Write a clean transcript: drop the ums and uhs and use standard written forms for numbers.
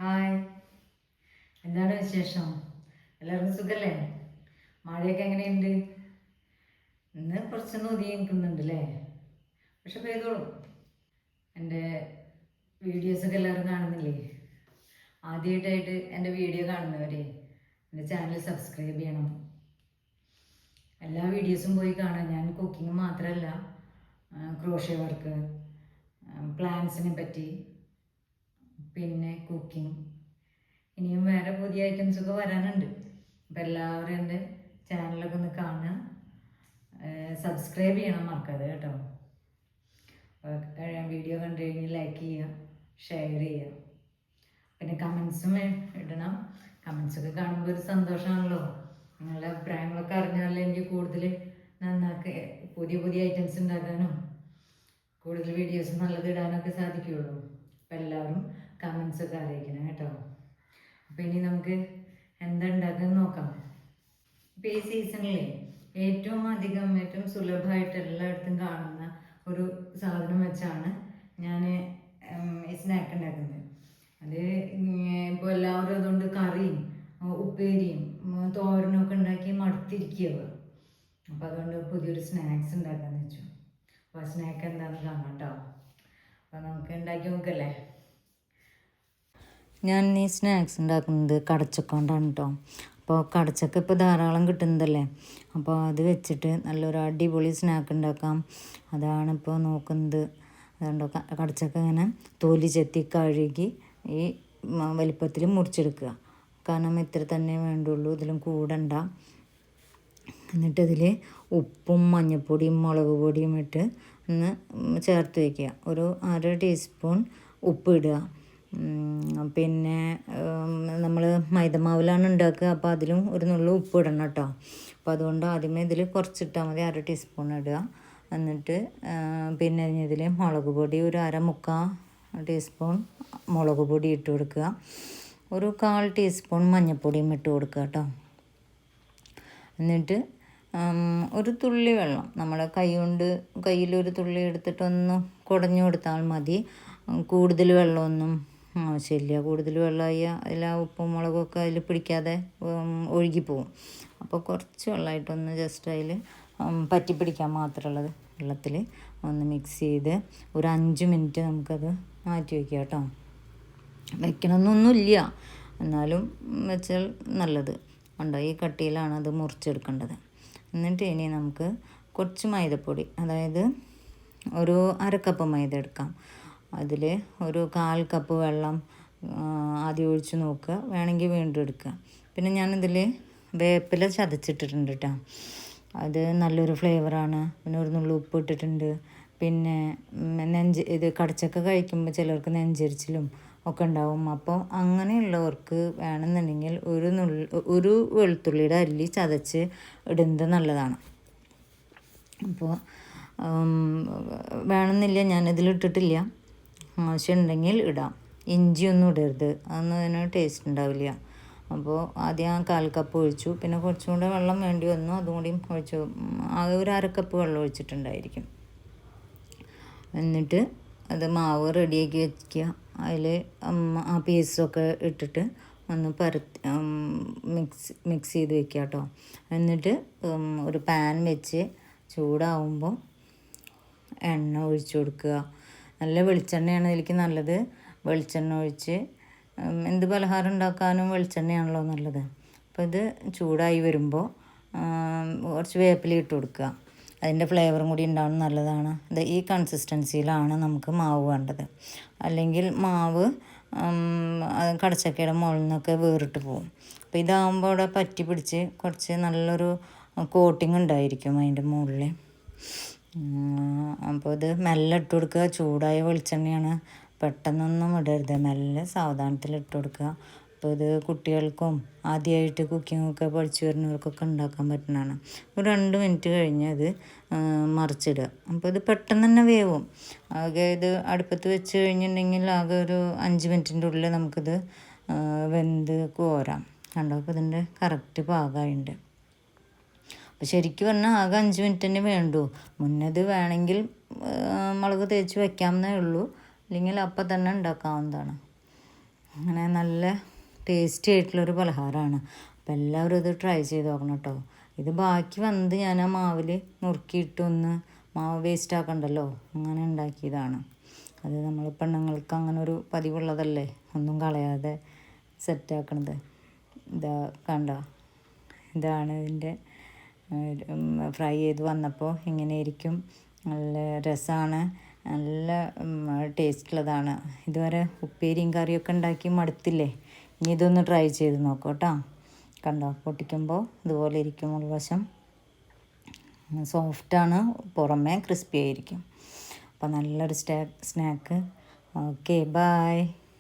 Hi, എന്താണ് വിശേഷം? എല്ലാവർക്കും സുഖല്ലേ? മഴയൊക്കെ എങ്ങനെയുണ്ട്? ഇന്ന് കുറച്ചൊന്ന് ഒതുങ്ങി നിൽക്കുന്നുണ്ട് അല്ലേ? പക്ഷെ പെയ്തോളും. എൻ്റെ വീഡിയോസൊക്കെ എല്ലാവരും കാണുന്നില്ലേ? ആദ്യമായിട്ടായിട്ട് എൻ്റെ വീഡിയോ കാണുന്നവരെ എൻ്റെ ചാനൽ സബ്സ്ക്രൈബ് ചെയ്യണം. എല്ലാ വീഡിയോസും പോയി കാണാം. ഞാൻ കുക്കിംഗ് മാത്രമല്ല, ക്രോഷ്യ വർക്ക്, പ്ലാന്റ്സിനെ പറ്റി, പിന്നെ കുക്കിംഗ്, ഇനിയും വേറെ പുതിയ ഐറ്റംസൊക്കെ വരാനുണ്ട്. അപ്പം എല്ലാവരും എൻ്റെ ചാനലൊക്കെ ഒന്ന് കാണുക, സബ്സ്ക്രൈബ് ചെയ്യണം മറക്കാതെ കേട്ടോ. വീഡിയോ കണ്ടു കഴിഞ്ഞ് ലൈക്ക് ചെയ്യുക, ഷെയർ ചെയ്യുക, പിന്നെ കമൻസും ഇടണം. കമൻസൊക്കെ കാണുമ്പോൾ ഒരു സന്തോഷമാണല്ലോ. നിങ്ങളുടെ അഭിപ്രായങ്ങളൊക്കെ അറിഞ്ഞാലേ എനിക്ക് കൂടുതൽ നന്നാക്കി പുതിയ പുതിയ ഐറ്റംസ് ഉണ്ടാക്കാനും കൂടുതൽ വീഡിയോസ് നല്ലത് ഇടാനൊക്കെ സാധിക്കുകയുള്ളൂ. അപ്പം എല്ലാവരും കമൻസൊക്കെ അറിയിക്കണം കേട്ടോ. അപ്പം ഇനി നമുക്ക് എന്താ ഉണ്ടാക്കുന്നത് നോക്കാം. ഇപ്പം ഈ സീസണിൽ ഏറ്റവും സുലഭമായിട്ട് എല്ലായിടത്തും കാണുന്ന ഒരു സാധനം വെച്ചാണ് ഞാൻ ഈ സ്നാക്ക് ഉണ്ടാക്കുന്നത്. അത് ഇപ്പോൾ എല്ലാവരും അതുകൊണ്ട് കറിയും ഉപ്പേരിയും തോരനൊക്കെ ഉണ്ടാക്കി മടുത്തിരിക്കുക. അപ്പോൾ അതുകൊണ്ട് പുതിയൊരു സ്നാക്സ് ഉണ്ടാക്കാമെന്ന് വെച്ചു. അപ്പോൾ ആ സ്നാക്ക് എന്താണെന്ന് കാണാം കേട്ടോ. അപ്പോൾ നമുക്ക് ഉണ്ടാക്കി നോക്കല്ലേ. ഞാൻ ഈ സ്നാക്സ് ഉണ്ടാക്കുന്നത് കടച്ചക്ക കൊണ്ടാണ് കേട്ടോ. അപ്പോൾ കടച്ചക്ക ഇപ്പോൾ ധാരാളം കിട്ടുന്നതല്ലേ. അപ്പോൾ അത് വെച്ചിട്ട് നല്ലൊരു അടിപൊളി സ്നാക്ക് ഉണ്ടാക്കാം. അതാണ് ഇപ്പോൾ നോക്കുന്നത്. അതുകൊണ്ടോ കടച്ചക്ക ഇങ്ങനെ തൊലി ചെത്തി കഴുകി ഈ വലിപ്പത്തിൽ മുറിച്ചെടുക്കുക. കാരണം ഇത്ര തന്നെ വേണ്ടുള്ളൂ, ഇതിലും കൂടണ്ട. എന്നിട്ടതിൽ ഉപ്പും മഞ്ഞൾപ്പൊടിയും മുളക് പൊടിയും ഇട്ട് ഒന്ന് ചേർത്ത് വയ്ക്കുക. ഒരു 1/2 ടീസ്പൂൺ ഉപ്പ് ഇടുക. പിന്നെ നമ്മൾ മൈദമാവിലാണ് ഉണ്ടാക്കുക, അപ്പോൾ അതിലും ഒരു നുള്ളു ഉപ്പ് ഇടണം കേട്ടോ. അപ്പോൾ അതുകൊണ്ട് ആദ്യമേ ഇതിൽ കുറച്ചിട്ടാൽ മതി, 1/2 ടീസ്പൂൺ ഇടുക. എന്നിട്ട് പിന്നെ ഇതിൽ മുളക് പൊടി ഒരു 1/4 ടീസ്പൂൺ മുളക് പൊടി ഇട്ട് കൊടുക്കുക. ഒരു 1/4 ടീസ്പൂൺ മഞ്ഞൾപ്പൊടിയും ഇട്ട് കൊടുക്കുക കേട്ടോ. എന്നിട്ട് ഒരു തുള്ളി വെള്ളം നമ്മുടെ കയ്യിലൊരു തുള്ളി എടുത്തിട്ടൊന്ന് കുടഞ്ഞു കൊടുത്താൽ മതി. കൂടുതൽ വെള്ളമൊന്നും ആവശ്യമില്ല. കൂടുതൽ വെള്ളമായി അതിൽ ആ ഉപ്പും മുളകൊക്കെ അതിൽ പിടിക്കാതെ ഒഴുകിപ്പോവും. അപ്പോൾ കുറച്ച് വെള്ളമായിട്ടൊന്ന് ജസ്റ്റ് അതിൽ പറ്റിപ്പിടിക്കാൻ മാത്രമുള്ളത് വെള്ളത്തിൽ ഒന്ന് മിക്സ് ചെയ്ത് ഒരു 5 മിനിറ്റ് നമുക്കത് മാറ്റി വയ്ക്കാം കേട്ടോ. വയ്ക്കണമെന്നൊന്നുമില്ല, എന്നാലും വെച്ചാൽ നല്ലത്. ഉണ്ടോ, ഈ കട്ടിയിലാണ് അത് മുറിച്ചെടുക്കേണ്ടത്. എന്നിട്ട് ഇനി നമുക്ക് കുറച്ച് മൈദപ്പൊടി, അതായത് ഒരു 1/2 കപ്പ് മൈദ എടുക്കാം. അതിൽ ഒരു 1/4 കപ്പ് വെള്ളം ആദ്യം ഒഴിച്ച് നോക്കുക, വേണമെങ്കിൽ വീണ്ടും എടുക്കുക. പിന്നെ ഞാനിതിൽ വേപ്പില ചതച്ചിട്ടിട്ടുണ്ട് കേട്ടോ. അത് നല്ലൊരു ഫ്ലേവറാണ്. പിന്നെ ഒരു നുള്ളു ഉപ്പ് ഇട്ടിട്ടുണ്ട്. പിന്നെ ഇത് കടച്ചക്ക കഴിക്കുമ്പോൾ ചിലർക്ക് നെഞ്ചരിച്ചിലും ഒക്കെ ഉണ്ടാവും. അപ്പോൾ അങ്ങനെയുള്ളവർക്ക് വേണമെന്നുണ്ടെങ്കിൽ ഒരു വെളുത്തുള്ളിയുടെ അല്ലി ചതച്ച് ഇടുന്നത് നല്ലതാണ്. അപ്പോൾ വേണമെന്നില്ല, ഞാനിതിലിട്ടിട്ടില്ല. ആവശ്യമുണ്ടെങ്കിൽ ഇടാം. ഇഞ്ചിയൊന്നും ഇടരുത്, അതൊന്നും അതിന് ടേസ്റ്റ് ഉണ്ടാവില്ല. അപ്പോൾ ആദ്യം 1/4 കപ്പ് ഒഴിച്ചു, പിന്നെ കുറച്ചും കൂടെ വെള്ളം വേണ്ടി വന്നു, അതും കൂടിയും ഒഴിച്ചു. ആകെ ഒരു 1/2 കപ്പ് വെള്ളം ഒഴിച്ചിട്ടുണ്ടായിരിക്കും. എന്നിട്ട് അത് മാവ് റെഡിയാക്കി വയ്ക്കുക. അതിൽ ആ പീസൊക്കെ ഇട്ടിട്ട് ഒന്ന് മിക്സ് ചെയ്ത് വെക്കുക കേട്ടോ. എന്നിട്ട് ഒരു പാൻ വെച്ച് ചൂടാവുമ്പോൾ എണ്ണ ഒഴിച്ചു കൊടുക്കുക. നല്ല വെളിച്ചെണ്ണയാണ് ഇതിലേക്ക് നല്ലത്. വെളിച്ചെണ്ണ ഒഴിച്ച് എന്ത് പലഹാരം ഉണ്ടാക്കാനും വെളിച്ചെണ്ണയാണല്ലോ നല്ലത്. അപ്പോൾ ഇത് ചൂടായി വരുമ്പോൾ കുറച്ച് വേപ്പില ഇട്ട് കൊടുക്കുക. അതിൻ്റെ ഫ്ലേവറും കൂടി ഉണ്ടാവണം, നല്ലതാണ്. ഇത് ഈ കൺസിസ്റ്റൻസിയിലാണ് നമുക്ക് മാവ് വേണ്ടത്. അല്ലെങ്കിൽ മാവ് കടച്ചക്കയുടെ മുകളിൽ നിന്നൊക്കെ വേറിട്ട് പോകും. അപ്പോൾ ഇതാകുമ്പോൾ അവിടെ പറ്റി പിടിച്ച് കുറച്ച് നല്ലൊരു കോട്ടിങ് ഉണ്ടായിരിക്കും അതിൻ്റെ മുകളിൽ. അപ്പോൾ ഇത് മെല്ലെ ഇട്ട് കൊടുക്കുക. ചൂടായ വെളിച്ചെണ്ണയാണ്, പെട്ടെന്നൊന്നും ഇടരുത്, മെല്ലെ സാവധാനത്തിൽ ഇട്ട് കൊടുക്കുക. അപ്പോൾ ഇത് കുട്ടികൾക്കും ആദ്യമായിട്ട് കുക്കിങ്ങൊക്കെ പഠിച്ചു വരുന്നവർക്കൊക്കെ ഉണ്ടാക്കാൻ പറ്റുന്നതാണ്. ഒരു 2 മിനിറ്റ് കഴിഞ്ഞ് അത് മറിച്ചിടുക. അപ്പോൾ ഇത് പെട്ടെന്ന് തന്നെ വേവും. ആകെ ഇത് അടുപ്പത്ത് വെച്ച് കഴിഞ്ഞിട്ടുണ്ടെങ്കിൽ ആകെ ഒരു 5 മിനിറ്റിൻ്റെ ഉള്ളിൽ നമുക്കിത് വെന്ത് കോരാം. കണ്ടോ, അപ്പോൾ ഇതിൻ്റെ കറക്റ്റ് പാകമായിട്ടുണ്ട്. അപ്പോൾ ശരിക്കും പറഞ്ഞാൽ ആകെ 5 മിനിറ്റ് തന്നെ വേണ്ടൂ. മുന്നത് വേണമെങ്കിൽ മുളക് തേച്ച് വയ്ക്കാവുന്നേ ഉള്ളൂ, അല്ലെങ്കിൽ അപ്പം തന്നെ ഉണ്ടാക്കാവുന്നതാണ്. അങ്ങനെ നല്ല ടേസ്റ്റി ആയിട്ടുള്ളൊരു പലഹാരമാണ്. അപ്പോൾ എല്ലാവരും ഇത് ട്രൈ ചെയ്ത് നോക്കണം കേട്ടോ. ഇത് ബാക്കി വന്നത് ഞാൻ ആ മാവിൽ നുറുക്കിയിട്ടൊന്ന് മാവ് വേസ്റ്റ് ആക്കണ്ടല്ലോ, അങ്ങനെ ഉണ്ടാക്കിയതാണ്. അത് നമ്മൾ പെണ്ണുങ്ങൾക്ക് അങ്ങനെ ഒരു പതിവുള്ളതല്ലേ, ഒന്നും കളയാതെ സെറ്റാക്കണത്. ഇതാ കണ്ട, ഇതാണ് ഇതിൻ്റെ ഫ്രൈ ചെയ്ത് വന്നപ്പോൾ ഇങ്ങനെയായിരിക്കും. നല്ല രസമാണ്, നല്ല ടേസ്റ്റുള്ളതാണ്. ഇതുവരെ ഉപ്പേരിയും കറിയൊക്കെ ഉണ്ടാക്കി മടുത്തില്ലേ, ഇനി ഇതൊന്ന് ട്രൈ ചെയ്ത് നോക്കാം കേട്ടോ. കണ്ടോ, പൊട്ടിക്കുമ്പോൾ ഇതുപോലെ ഇരിക്കും, ഉൾവശം സോഫ്റ്റാണ്, പുറമേ ക്രിസ്പി ആയിരിക്കും. അപ്പോൾ നല്ലൊരു സ്നാക്ക്. Okay, bye.